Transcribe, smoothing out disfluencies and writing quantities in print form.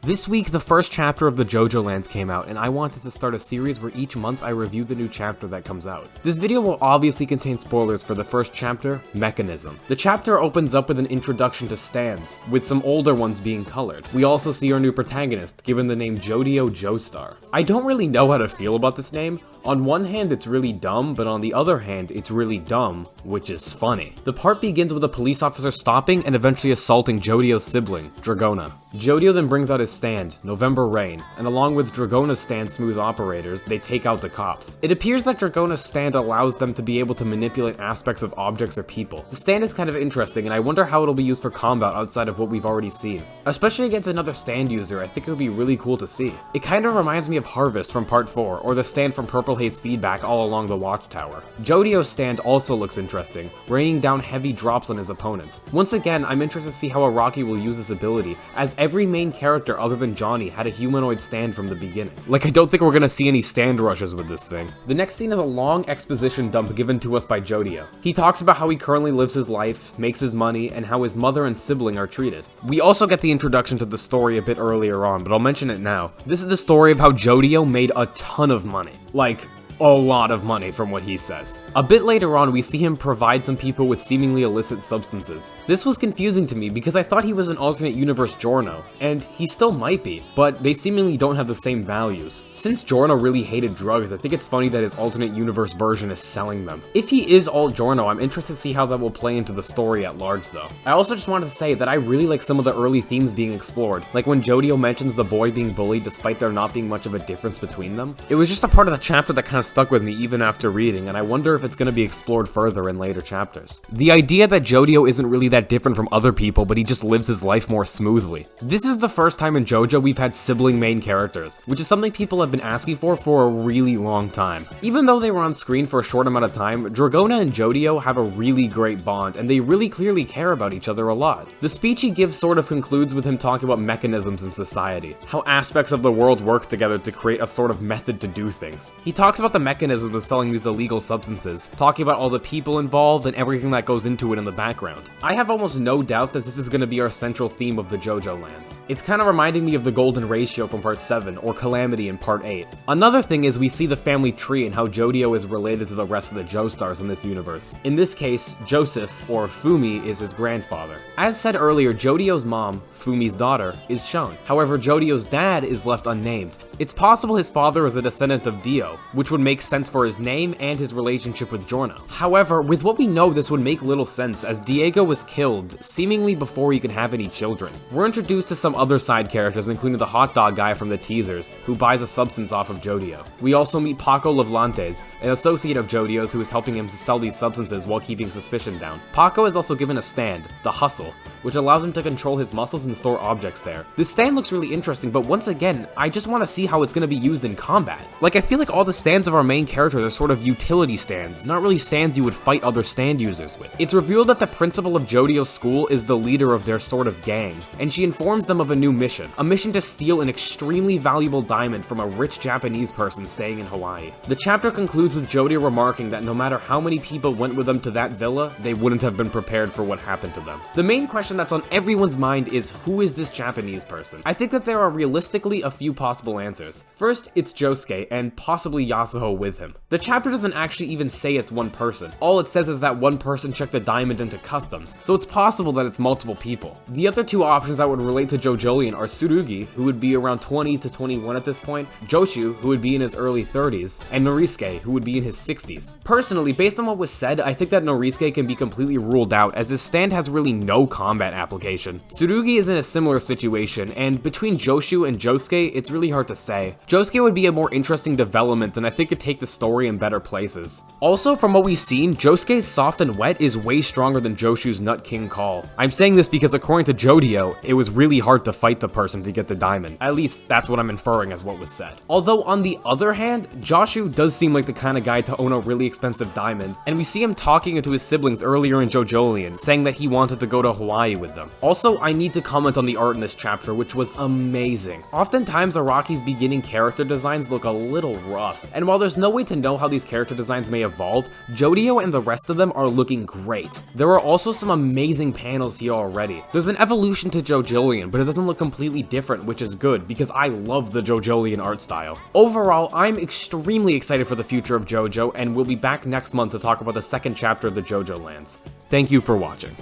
This week, the first chapter of the JoJoLands came out, and I wanted to start a series where each month I review the new chapter that comes out. This video will obviously contain spoilers for the first chapter, Mechanism. The chapter opens up with an introduction to stands, with some older ones being colored. We also see our new protagonist, given the name Jodio Joestar. I don't really know how to feel about this name. On one hand, it's really dumb, but on the other hand, it's really dumb, which is funny. The part begins with a police officer stopping and eventually assaulting Jodio's sibling, Dragona. Jodio then brings out his stand, November Rain, and along with Dragona's stand smooth operators, they take out the cops. It appears that Dragona's stand allows them to be able to manipulate aspects of objects or people. The stand is kind of interesting, and I wonder how it'll be used for combat outside of what we've already seen. Especially against another stand user, I think it would be really cool to see. It kind of reminds me of Harvest from Part 4, or the stand from Purple Haze feedback all along the watchtower. Jodio's stand also looks interesting, raining down heavy drops on his opponents. Once again, I'm interested to see how Araki will use this ability, as every main character other than Johnny had a humanoid stand from the beginning. Like, I don't think we're gonna see any stand rushes with this thing. The next scene is a long exposition dump given to us by Jodio. He talks about how he currently lives his life, makes his money, and how his mother and sibling are treated. We also get the introduction to the story a bit earlier on, but I'll mention it now. This is the story of how Jodio made a ton of money. Like, a lot of money from what he says. A bit later on, we see him provide some people with seemingly illicit substances. This was confusing to me because I thought he was an alternate universe Giorno, and he still might be, but they seemingly don't have the same values. Since Giorno really hated drugs, I think it's funny that his alternate universe version is selling them. If he is alt Giorno, I'm interested to see how that will play into the story at large though. I also just wanted to say that I really like some of the early themes being explored, like when Jodio mentions the boy being bullied despite there not being much of a difference between them. It was just a part of the chapter that kind of stuck with me even after reading, and I wonder if it's going to be explored further in later chapters. The idea that Jodio isn't really that different from other people, but he just lives his life more smoothly. This is the first time in JoJo we've had sibling main characters, which is something people have been asking for a really long time. Even though they were on screen for a short amount of time, Dragona and Jodio have a really great bond, and they really clearly care about each other a lot. The speech he gives sort of concludes with him talking about mechanisms in society, how aspects of the world work together to create a sort of method to do things. He talks about the mechanisms of selling these illegal substances, talking about all the people involved and everything that goes into it in the background. I have almost no doubt that this is going to be our central theme of the JoJoLands. It's kind of reminding me of the golden ratio from part 7 or calamity in part 8. Another thing is we see the family tree and how Jodio is related to the rest of the Joestars in this universe. In this case, Joseph, or Fumi, is his grandfather. As said earlier, Jodio's mom, Fumi's daughter, is shown. However, Jodio's dad is left unnamed. It's possible his father is a descendant of Dio, which would make sense for his name and his relationship with Giorno. However, with what we know, this would make little sense as Diego was killed seemingly before he could have any children. We're introduced to some other side characters, including the hot dog guy from the teasers, who buys a substance off of Jodio. We also meet Paco Lavlantes, an associate of Jodio's who is helping him to sell these substances while keeping suspicion down. Paco is also given a stand, the Hustle, which allows him to control his muscles and store objects there. This stand looks really interesting, but once again, I just want to see how it's going to be used in combat. Like, I feel like all the stands of our main characters are sort of utility stands, not really stands you would fight other stand users with. It's revealed that the principal of Jodio's school is the leader of their sort of gang, and she informs them of a new mission, a mission to steal an extremely valuable diamond from a rich Japanese person staying in Hawaii. The chapter concludes with Jodio remarking that no matter how many people went with them to that villa, they wouldn't have been prepared for what happened to them. The main question that's on everyone's mind is, who is this Japanese person? I think that there are realistically a few possible answers. First, it's Josuke, and possibly Yasuho with him. The chapter doesn't actually even say it's one person. All it says is that one person checked the diamond into customs, so it's possible that it's multiple people. The other two options that would relate to JoJolion are Tsurugi, who would be around 20 to 21 at this point, Joshu, who would be in his early 30s, and Norisuke, who would be in his 60s. Personally, based on what was said, I think that Norisuke can be completely ruled out, as his stand has really no combat application. Tsurugi is in a similar situation, and between Joshu and Josuke, it's really hard to say. Josuke would be a more interesting development, and I think could take the story in better places. Also, from what we've seen, Josuke's soft and wet is way stronger than Joshu's Nut King Call. I'm saying this because according to Jodio, it was really hard to fight the person to get the diamond. At least, that's what I'm inferring as what was said. Although, on the other hand, Joshu does seem like the kind of guy to own a really expensive diamond, and we see him talking to his siblings earlier in JoJolion, saying that he wanted to go to Hawaii play with them. Also, I need to comment on the art in this chapter, which was amazing. Oftentimes, Araki's beginning character designs look a little rough, and while there's no way to know how these character designs may evolve, Jodio and the rest of them are looking great. There are also some amazing panels here already. There's an evolution to JoJolion, but it doesn't look completely different, which is good, because I love the JoJolion art style. Overall, I'm extremely excited for the future of JoJo, and we'll be back next month to talk about the second chapter of the JoJoLands. Thank you for watching.